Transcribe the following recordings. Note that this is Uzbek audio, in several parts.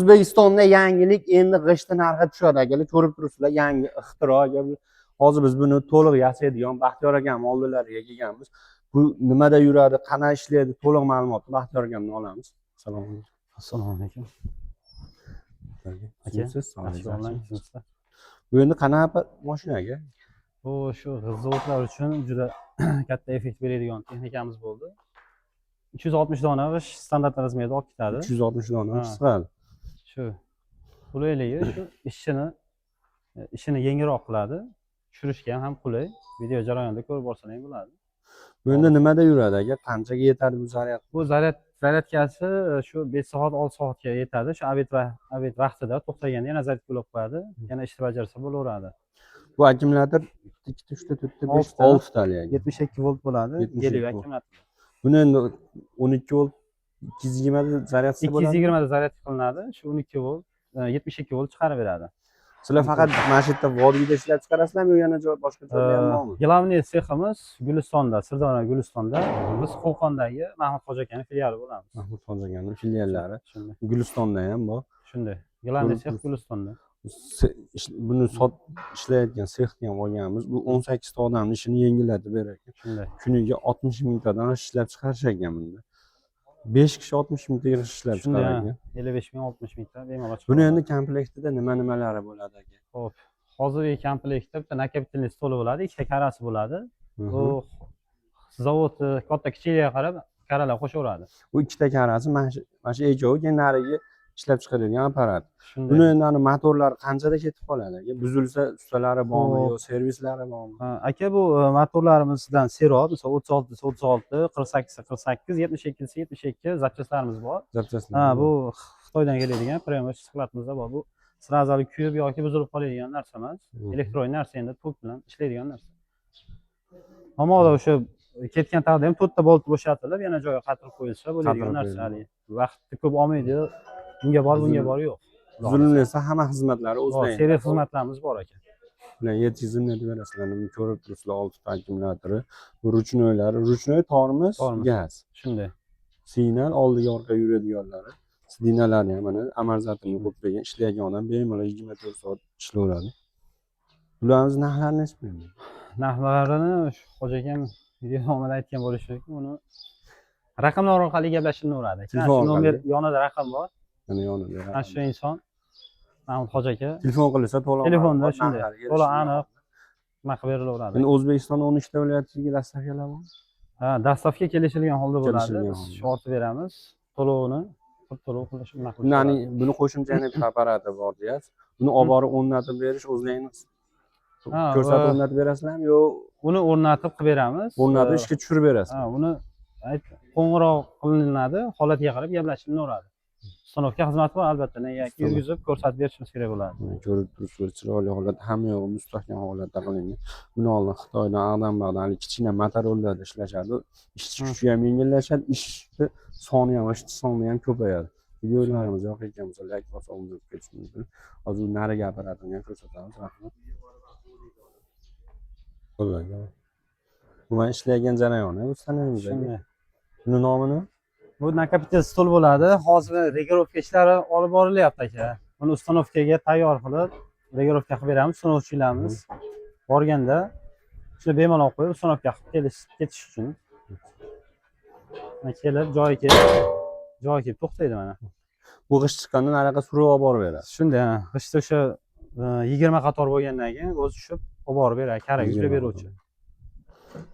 O'zbekistonda yangilik endi g'ishti narxi tushadi akalar, ko'rib turibsizlar, yangi ixtiro. Hozir biz buni to'liq yasaydigan Baxtiyor akam oldilariga kelganmiz. Bu nimada yuradi, qanaqa ishlaydi, to'liq ma'lumotni Baxtiyor akamdan olamiz. Assalomu alaykum. Assalomu alaykum. Aka, bu endi qanaqa mashina aka? Bu shu zavodlar uchun juda katta effekt beradigan texnikamiz bo'ldi. 360 dona g'ish standart razmerda olib ketadi. 360 dona qisqardi. Shu qulayligi shu ishini yengilroq qiladi. Tushirishga ham qulay. Video jarayonida ko'rib olsangiz bo'ladi. Bu endi nimada yuradi aka? Qanchaga yetadi bu zaryad? Bu zaryadkasi shu 5 soat 6 soatga yetadi. Shu obed vaqtida to'xtaganda yana zaryad bo'lib qo'yadi. Yana ishni bajarsa bo'laveradi. Bu akkumulyator 2 ta, 3 ta, 4 ta, 5 ta, 6 ta aka. 72 volt bo'ladi. 7 akkumulyator. Buni endi 12 volt 220 da zaryadsi bo'ladi. 220 da zaryad qilinadi. Shu 12 volt 72 volt chiqarib beradi. Sizlar faqat mana shu yerda vodiyda ishlab chiqarasizlarmi, yana boshqa joyda ham bormi? Glavniy seximiz Gulistonda, Sirdaryo Gulistonda. Biz Qo'qondagi Mahmud Xo'ja akaning filiali bo'lamiz. Mahmud Xo'ja akaning filiallari Gulistonda ham bor. Shunday. Glavniy sex Gulistonda. Buni ishlayotgan sexni ham olganmiz. Bu 18 ta odamning ishini yengillatib beradi. Shunday. Kuniga 60 mingtadan ishlab chiqarish ekan bunda. 5 kishi 60 mingta ishlab chiqaradi. 55 ming 60 mingta bemalol chiqadi. Buni endi komplektida nimalari bo'ladi aka? Xo'p. Hozirgi komplektda bitta nakopательный stoli bo'ladi, ikkita karasi bo'ladi. Bu zavod katta kichikligiga qarab karalar qo'shaveradi. Bu ikkita karasi mana shu echovi keyin nariga ishlab chiqaradigan apparat. Buni endi motorlar qanchada ketib qoladi aka? Buzilsa ustalari bormi yo servislari bormi? Aka, bu motorlarimizdan Sero, misol 36 desa 36, 48 desa 48, 72 desa 72 zapchastlarimiz bor. Zapchastlar. Bu Xitoydan keladigan premyo siqlatimizda bor. Bu srazali kuyib yoki buzilib qoladigan narsa emas. Elektron narsa, endi tok bilan ishlaydigan narsa. Hammaga o'sha ketgan taqdirda ham 4 ta bolt bo'shatilib, yana joyiga qatirib qo'yilsa bo'ladigan narsa. Vaqtni ko'p olmaydi. Bunga bor, bunga bor yo'q. Zulmlasa hamma xizmatlari o'zida. Seriya xizmatlarimiz bor ekan. Bular yetkazib berasanlar. Buni ko'rib turibsizlar, 6 ta akkumulyatori. Bu ruchnoylari, ruchnoy tormoz, gaz. Shunday. Signal oldiga orqaga yuradiganlari. Signallarni ham mana amortizatorni qo'yib ishlaydigan odam bemalol 24 soat ishlayveradi. Bularimiz narxlarini necha beradi? Narxlarini Xo'ja akam video davomida aytgan bo'lishi mumkin. Uni raqamlar orqali gaplashilaveradi. Nomer yonida raqam bor. Mana yonida. Mana shu inson Mahmud Xo'ja aka. Telefon qilsa to'liq. Telefonda shunday. To'liq aniq naqd berilaveradi. Endi O'zbekistonda 13 ta viloyatga dastavkalar bor. Dastavka kelishilgan holda bo'ladi. Biz shortib beramiz. To'lovini to'lov qilish ma'qul. Buni qo'shimcha yana bir apparati bor deyapsiz. Buni olib borib o'rnatib berish o'zlaringiz ko'rsatib o'rnatib berasizlarmi yo uni o'rnatib qilib beramiz. O'rnatib ishga tushirib berasiz. Uni qo'ng'iroq qilinadi, holatiga qarab gaplashilaveradi. Stanovka xizmati bor albatta. Yoki yurgizib ko'rsatib berishimiz kerak bo'ladi. Ko'rib turibsiz, chiroyli holat, hamma yo'q mustahkam holatda qilingan. Buni oldin Xitoydan Ag'dam-Bag'dan kichkina motorlarda ishlashadi. Ishchi kuchi ham yengillashadi, ishni soni ham, ishchi soni ham ko'payadi. Videolarimiz yoqib ekan bo'lsa, like bosib undirib ketish mumkin. Hozir nariga apparatini ham ko'rsatamiz. Rahmat. Bo'ladi. Bu men ishlagan jarayoni, bu sanaymiz. Buni nomini? Bu nakopitelь stol bo'ladi. Hozir regirovka ishlari olib borilyapti aka. Buni ustanovkaga tayyor qilib, regirovka qilib beramiz, ustanovchilarimiz borganda shuni bemalol qo'yib, ustanovka qilib ketish uchun. Mana kelib, joyiga kelib to'xtaydi mana. Bu g'isht chiqqandan nariga surib olib borib beradi. Shunday, g'ishtni o'sha 20 qator bo'lgandan keyin o'zi tushib olib borib beradi, karaga yuklab beruvchi.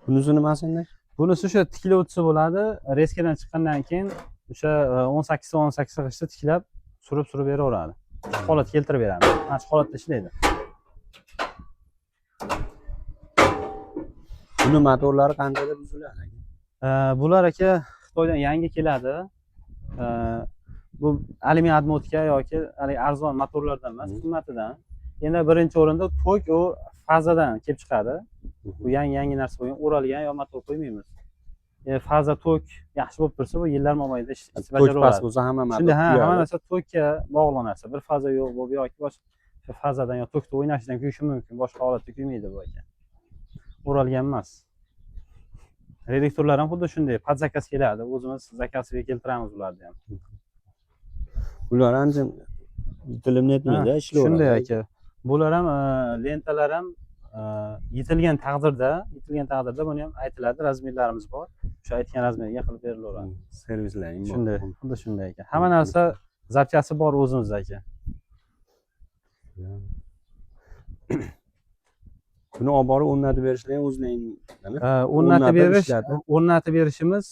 Bunisi nimasi endi? Bunisi o'sha tiklovchisi bo'ladi. Reskadan chiqqandan keyin o'sha 18 ta 18 g'ishtni tiklab, surib beraveradi. Holat keltirib beramiz. Mana shu holatda ishlaydi. Buni motorlari qanchada buziladi aka? Bular aka Xitoydan yangi keladi. Bu alyumin odmotka yoki arzon motorlardan emas, qimmatidan. Endi birinchi o'rinda tok u fazadan kelib chiqadi. Bu yangi narsa bo'lgan, o'ralgan yo motor qo'ymaymiz. Faza tok yaxshi bo'lib tursa, bu yillar mobaynida ish bajaradi. Tok past bo'lsa hamma motor. Shunda hamma narsa tokka bog'liq narsa. Bir faza yo'q bo'lib yoki boshqa fazadan yo tokda o'ynashidan kuyishi mumkin, boshqa holatda kuymaydi bu ekan. O'ralgan emas. Redaktorlar ham xuddi shunday, pod zakaz keladi. O'zimiz zakazga keltiramiz ularni ham. Ular ancha Yetilib netmadi, Ha, ishlayveradi. shunday aka. Bular ham lentalar ham yetilgan taqdirda buni ham aytiladi, razmerlarimiz bor. O'sha aytgan razmerga qilib berilaveradi. Servislaring bor. Shunday, xuddi shunday aka. Hamma narsa zapchasi bor o'zimizda aka. Buni olib borib o'rnatib berishlar ham o'zlaringdan. O'rnatib berishimiz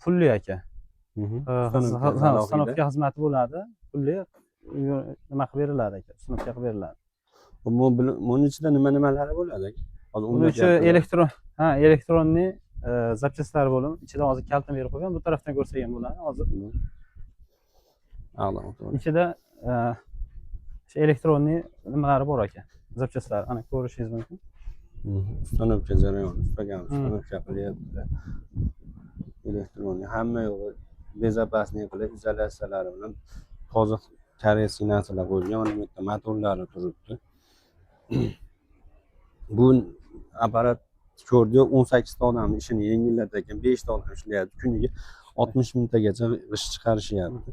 pulli aka. Stanovka Stanovka xizmati bo'ladi. Pulli nima qilib beriladi aka, stanovka qilib beriladi. Buning ichida nimalari bo'ladi aka? Buning ichi elektronniy zapchastlari bo'limi. Ichida hozir kaltini berib qo'ygan. Bu tarafdan ko'rsak ham bo'ladi. Hozir ichida o'sha elektronniy nimalari bor aka. Zapchastlari, ana ko'rishingiz mumkin. Stanovka jarayoni, stanovka qilyapti. Elektronniy hamma yo'g'i безопасный qilib, izolyatsiyalari bilan toza koreyskiy narsalar qo'yilgan. Mana bu yerda motorlari turibdi. Bu apparat ko'rdi 18 ta odamning ishini yengillatadi ekan, 5 ta odam ishlayapti. Kuniga 60 mingtagacha g'isht chiqarishyapti.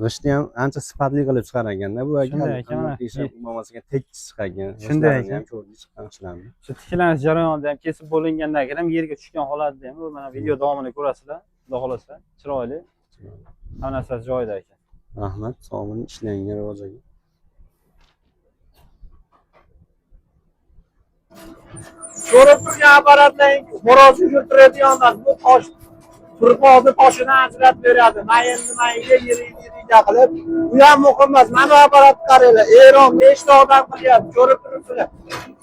G'ishtni ham ancha sifatli qilib chiqarar ekanda bu aka. Shunday ekan, bo'lmasiga tekis chiqargan. Shunday ekan. Ko'rdik chiqqan ishlarni. Shu tiklanish jarayonida ham kesib bo'lingandan keyin ham yerga tushgan holatda ham mana video davomini ko'rasizlar. Xudo xolasa chiroyli. Hamma narsasi joyida ekan. Rahmat, sog' bo'ling, ishlaringlar ro'zaga. Ko'rib turgan apparatning xo'rozni yurtiradigan bu tosh turqozni toshini ajratib beradi. Mayinga yiriga qilib. Bu ham muhim emas. Mana apparat qaranglar. Eron 5 ta odam qilyapti. Ko'rib turibsizlar.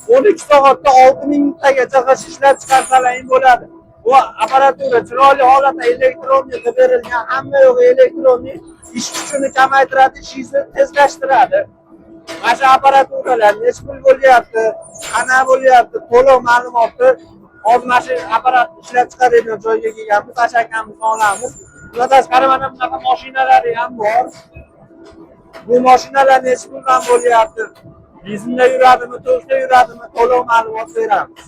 12 soatda 6000 tagacha g'isht ishlab chiqarsalar bo'ladi. Bu apparatura chiroyli holatda elektronniy qilib berilgan. Hamma yo'q elektronniy ish kuchini kamaytiradi, ishingizni tezlashtiradi. Mana shu apparaturalar necha pul bo'lyapti, qana bo'lyapti, to'liq ma'lumotni hozir mana shu apparat ishlab chiqaradigan joyga kelganmiz, tashakamizni olamiz. Bundan tashqari mana bunaqa mashinalari ham bor. Bu mashinalar necha puldan bo'lyapti? Benzinda yuradimi, tokda yuradimi, to'liq ma'lumot beramiz.